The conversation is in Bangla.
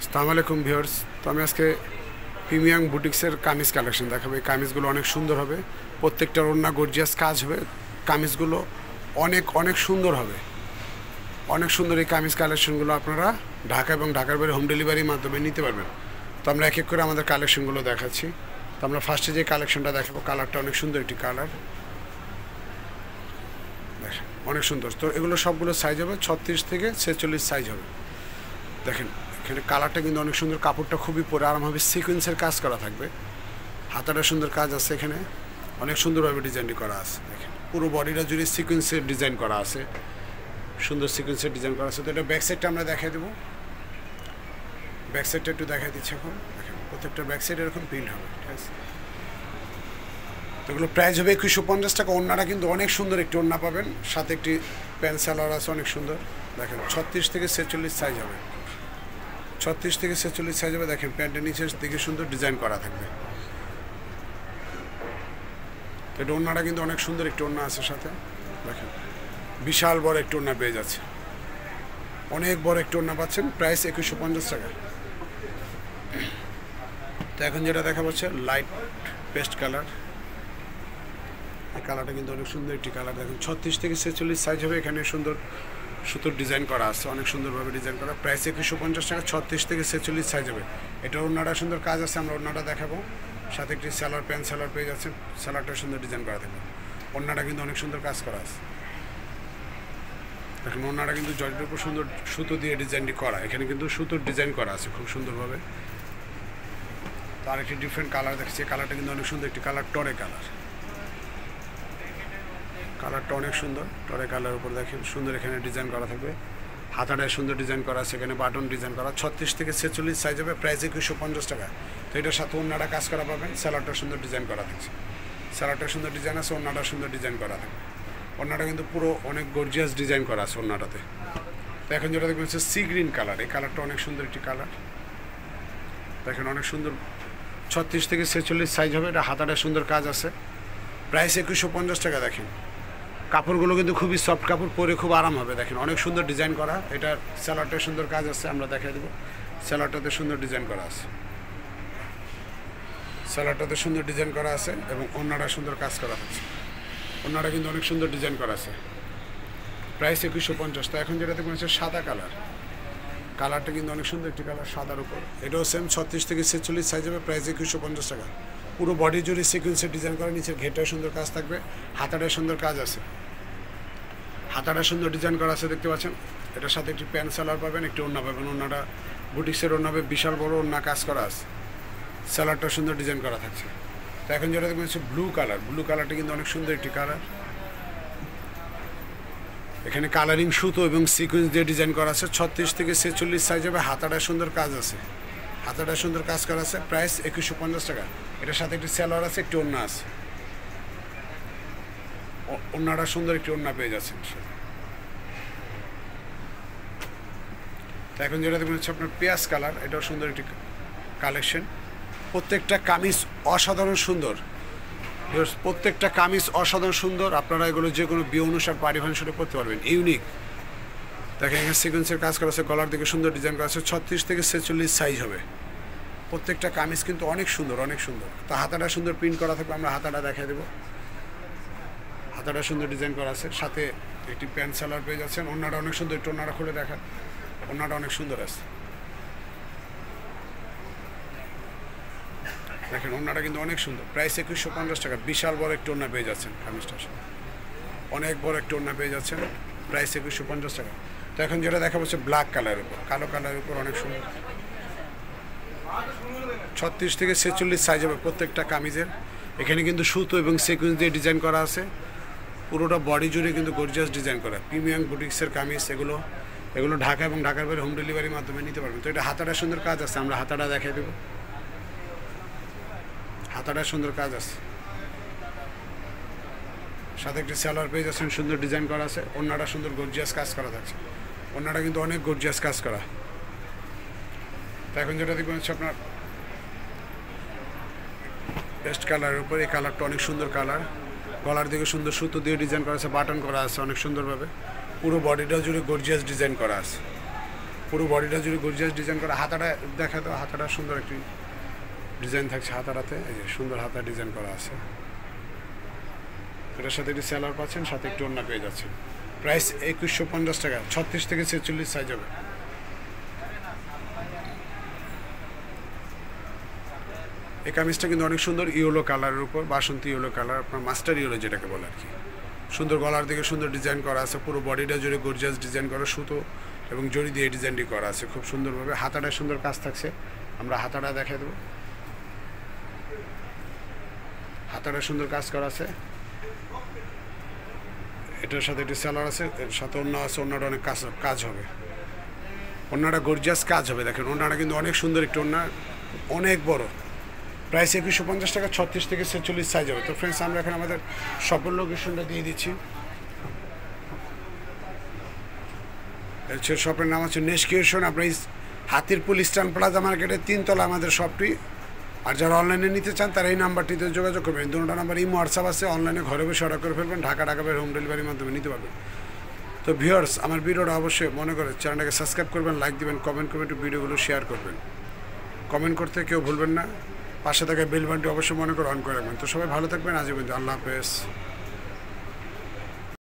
আসসালামু আলাইকুম ভিউয়ার্স। তো আমি আজকে প্রিমিয়াম বুটিক্সের কামিজ কালেকশন দেখাবো। এই কামিজগুলো অনেক সুন্দর হবে, প্রত্যেকটার ওড়না গর্জিয়াস কাজ হবে, কামিজগুলো অনেক অনেক সুন্দর হবে, অনেক সুন্দর। এই কামিজ কালেকশনগুলো আপনারা ঢাকা এবং ঢাকার বাইরে হোম ডেলিভারির মাধ্যমে নিতে পারবেন। তো আমরা এক এক করে আমাদের কালেকশনগুলো দেখাচ্ছি। তো আমরা ফার্স্টে যে কালেকশনটা দেখাবো, কালারটা অনেক সুন্দর একটি কালার, দেখেন অনেক সুন্দর। তো এগুলো সবগুলো সাইজ হবে 36 থেকে 46 সাইজ হবে। দেখেন এখানে কালারটা কিন্তু অনেক সুন্দর, কাপড়টা খুবই পরে আরাম হবে, সিকোয়েন্সের কাজ করা থাকবে, হাতাটা সুন্দর কাজ আছে, এখানে অনেক সুন্দরভাবে ডিজাইনটি করা আছে। দেখেন পুরো বডিটা জুড়ে সিকোয়েন্সের ডিজাইন করা আছে, সুন্দর সিকোয়েন্সের ডিজাইন করা আছে। তো এটা ব্যাক সাইডটা আমরা দেখাই দেবো, ব্যাক সাইডটা একটু দেখাই দিচ্ছি এখন। দেখেন প্রত্যেকটা ব্যাক সাইড এরকম প্রিন্ট হবে, ঠিক আছে। তো এগুলো প্রাইস হবে 2150 টাকা। ওড়নাটা কিন্তু অনেক সুন্দর একটি ওড়না পাবেন, সাথে একটি প্যান্ট সালোয়ার আছে অনেক সুন্দর। দেখেন 36 থেকে 46 সাইজ হবে, 36 থেকে 46 সাইজ হবে। দেখেন প্যান্টের নিচের দিকে সুন্দর ডিজাইন করা থাকবে। তো এটা ওড়নাটা কিন্তু অনেক সুন্দর একটি ওড়না আছে সাথে। দেখেন বিশাল বড় একটি ওড়না পেয়ে যাচ্ছে, অনেক বড় একটি ওড়না পাচ্ছেন, প্রাইস 2150 টাকা। তো এখন যেটা দেখা পাচ্ছে লাইট পেস্ট কালার, এই কালারটা কিন্তু অনেক সুন্দর একটি কালার। দেখেন 36 থেকে 46 সাইজ হবে, এখানে সুন্দর সুতোর ডিজাইন করা আছে, অনেক সুন্দরভাবে ডিজাইন করা, প্রাইস 2150 টাকা। 36 থেকে 46 সাইজ হবে। এটা ওড়নাটা সুন্দর কাজ আছে, আমরা ওড়নাটা দেখাবো, সাথে একটি স্যালোয়ার প্যান্ট স্যালোয়ার পেয়ে যাচ্ছেন, স্যালোয়ারটা সুন্দর ডিজাইন করা থাকবে। ওড়নাটা কিন্তু অনেক সুন্দর কাজ করা আছে। দেখেন ওড়নাটা কিন্তু জরির উপর সুন্দর সুতো দিয়ে ডিজাইনটি করা, এখানে কিন্তু সুতোর ডিজাইন করা আছে খুব সুন্দরভাবে। তার একটি ডিফারেন্ট কালার দেখছি, কালারটা কিন্তু অনেক সুন্দর একটি কালার, টরে কালার, কালারটা অনেক সুন্দর, টরে কালার উপর দেখেন সুন্দর এখানে ডিজাইন করা থাকবে, হাতাটায় সুন্দর ডিজাইন করা আছে, এখানে বাটন ডিজাইন করা। 36 থেকে 46 সাইজ হবে, প্রাইস 2150 টাকা। তো এটার সাথে ওড়নাটা কাজ করা পাবেন, স্যালোয়ারটা সুন্দর ডিজাইন করা থাকছে, স্যালোয়ারটা সুন্দর ডিজাইন আছে, ওড়নাটা সুন্দর ডিজাইন করা থাকবে। ওড়নাটা কিন্তু পুরো অনেক গর্জিয়াস ডিজাইন করা আছে ওড়নাটাতে। তো এখন যেটা দেখবেন হচ্ছে সি গ্রিন কালার, এই কালারটা অনেক সুন্দর একটি কালার, দেখেন অনেক সুন্দর। 36 থেকে 46 সাইজ হবে, এটা হাতাটা সুন্দর কাজ আছে, প্রাইস 2150 টাকা। দেখেন কাপড়গুলো কিন্তু খুবই সফট কাপড়, পরে খুব আরাম হবে। দেখেন অনেক সুন্দর ডিজাইন করা, এটার স্যালোয়ারটা সুন্দর কাজ আছে, আমরা দেখাই দেবো। স্যালোয়ারটাতে সুন্দর ডিজাইন করা আছে, স্যালোয়ারটাতে সুন্দর ডিজাইন করা আছে এবং ওড়নাটা সুন্দর কাজ করা হচ্ছে। ওড়নাটা কিন্তু অনেক সুন্দর ডিজাইন করা আছে, প্রাইস 2150। তো এখন যেটা দেখবেন হচ্ছে সাদা কালার, কালারটা কিন্তু অনেক সুন্দর একটি কালার, সাদার উপর। এটাও সেম 36 থেকে 46 সাইজ হবে, প্রাইস 2150 টাকা। পুরো বডি জুড়ে সিকোয়েন্সের ডিজাইন করা, নিচের ঘেরটায় সুন্দর কাজ থাকবে, হাতাটায় সুন্দর কাজ আছে, হাতাটা সুন্দর ডিজাইন করা আছে দেখতে পাচ্ছেন। এটার সাথে একটি প্যান্ট সালোয়ার পাবেন, একটি ওড়না পাবেন, ওড়নাটা বুটিক্সের ওড়না হবে, বিশাল বড় ওড়না কাজ করা আছে, স্যালোয়ারটা সুন্দর ডিজাইন করা থাকছে। তো এখন যেটা দেখবেন হচ্ছে ব্লু কালার, ব্লু কালারটা কিন্তু অনেক সুন্দর একটি কালার, এখানে কালারিং সুতো এবং সিকোয়েন্স দিয়ে ডিজাইন করা আছে। 36 থেকে 46 সাইজ হবে, হাতাটা সুন্দর কাজ আছে, হাতাটা সুন্দর কাজ করা আছে, প্রাইস 2150 টাকা। এটার সাথে একটি স্যালোয়ার আছে, একটি ওড়না আছে, ওড়নাটা সুন্দর একটি ওড়না পেয়ে যাচ্ছেন। তো এখন যেটা দেখবেন হচ্ছে আপনার পেঁয়াজ কালার, এটাও সুন্দর একটি কালেকশন। প্রত্যেকটা কামিজ অসাধারণ সুন্দর, প্রত্যেকটা কামিজ অসাধারণ সুন্দর। আপনারা এগুলো যে কোনো বিয়ে অনুষ্ঠান, পার্টি ফাংশনে পরতে পারবেন, ইউনিক। দেখেন এখানে সিকোয়েন্সের কাজ করা আছে, গলার দিকে সুন্দর ডিজাইন করা আছে। 36 থেকে 46 সাইজ হবে, প্রত্যেকটা কামিজ কিন্তু অনেক সুন্দর, অনেক সুন্দর। তা হাতাটা সুন্দর প্রিন্ট করা থাকবে, আমরা হাতাটা দেখাই দেবো, হাতাটা সুন্দর ডিজাইন করা আছে, সাথে একটি প্যান্ট সালোয়ার পেয়ে যাচ্ছেন। ওড়নাটা অনেক সুন্দর, একটু ওড়নাটা খুলে দেখান, ওড়নাটা অনেক সুন্দর আছে। দেখেন ওড়নাটা কিন্তু অনেক সুন্দর, প্রাইস 2150 টাকা। বিশাল বড় একটু ওড়না পেয়ে যাচ্ছেন, কামিজটা অনেক বড় একটু ওড়না পেয়ে যাচ্ছেন, প্রাইস 2150 টাকা। তো এখন যেটা দেখা যাচ্ছে ব্ল্যাক কালারের উপর, কালো কালারের উপর অনেক সুন্দর। 36 থেকে 46 সাইজ হবে প্রত্যেকটা কামিজের, এখানে কিন্তু সুতো এবং সিকোয়েন্স দিয়ে ডিজাইন করা আছে, পুরোটা বডি জুড়ে কিন্তু গর্জিয়াস ডিজাইন করা, প্রিমিয়াম বুটিক্সের কামিজ। এগুলো এগুলো ঢাকা এবং ঢাকার বাইরে হোম ডেলিভারির মাধ্যমে নিতে পারবেন। তো এটা হাতাটা সুন্দর কাজ আছে, আমরা হাতাটা দেখাই দেবো, হাতাটা সুন্দর কাজ আছে, সাথে একটি স্যালোয়ার পেয়ে যাচ্ছেন, সুন্দর ডিজাইন করা আছে, ওড়নাটা সুন্দর গর্জিয়াস কাজ করা থাকছে, ওড়নাটা কিন্তু অনেক গর্জিয়াস কাজ করা। তো এখন যেটা দেখবেন হচ্ছে আপনার পেস্ট কালারের উপর, এই কালারটা অনেক সুন্দর কালার, গলার দিকে সুন্দর সুতো দিয়ে ডিজাইন করা আছে, বাটন করা আছে অনেক সুন্দরভাবে, পুরো বডিটা জুড়ে গর্জিয়াস ডিজাইন করা আছে। পুরো বডিটা জুড়ে গর্জিয়াস ডিজাইন করা। হাতাটা দেখা তো, হাতাটা সুন্দর একটি ডিজাইন থাকছে হাতাটাতে, এই যে সুন্দর হাতা ডিজাইন করা আছে। এটার সাথে একটি সেলার পাচ্ছেন, সাথে একটু ওড়না পেয়ে যাচ্ছেন। প্রাইস 2150 টাকা, 36 থেকে 46 সাইজ হবে। এই কামিজটা কিন্তু অনেক সুন্দর, ইয়েলো কালারের উপর, বাসন্তী ইয়েলো কালার, আপনার মাস্টার ইয়েলো যেটাকে বলে আর কি। সুন্দর গলার দিকে সুন্দর ডিজাইন করা আছে, পুরো বডিটা জুড়ে গর্জিয়াস ডিজাইন করা, সুতো এবং জড়ি দিয়ে ডিজাইনটি করা আছে খুব সুন্দরভাবে। হাতাটা সুন্দর কাজ থাকছে, আমরা হাতাটা দেখাই দেবো। হাতাটা সুন্দর কাজ করা আছে, এটার সাথে একটি সেলার আছে, এর সাথে অন্য আছে, অন্যটা অনেক কাজ হবে, অন্যটা গর্জিয়াস কাজ হবে। দেখেন অন্যটা কিন্তু অনেক সুন্দর একটু, অন্য অনেক বড়। প্রাইস 2150 টাকা, 36 থেকে 46 সাইজ হবে। তো ফ্রেন্ডস, আমরা এখন আমাদের শপের লোকেশনটা দিয়ে দিচ্ছি। শপের নাম হচ্ছে নেশ ক্রিয়েশন। আপনার হাতিরপুল ইস্টার্ন প্লাজা মার্কেটের 3 তলা আমাদের শপটি। আর যারা অনলাইনে নিতে চান তারা এই নাম্বারটিতে যোগাযোগ করবেন। দুটো নাম্বার ইমো হোয়াটসঅ্যাপ আছে, অনলাইনে ঘরে বসে অর্ডার করে ফেলবেন, ঢাকা বাইরে হোম ডেলিভারির মাধ্যমে নিতে পারবেন। তো ভিউয়ার্স, আমার ভিডিওটা অবশ্যই মনে করে চ্যানেলটাকে সাবস্ক্রাইব করবেন, লাইক দিবেন, কমেন্ট করবেন, একটু ভিডিওগুলো শেয়ার করবেন। কমেন্ট করতে কেউ ভুলবেন না, পাশে থাকা বেল বাটনটি অবশ্যই মনে করে অন করে রাখবেন। তো সবাই ভালো থাকবেন, আজ পর্যন্ত আল্লাহ হাফেজ।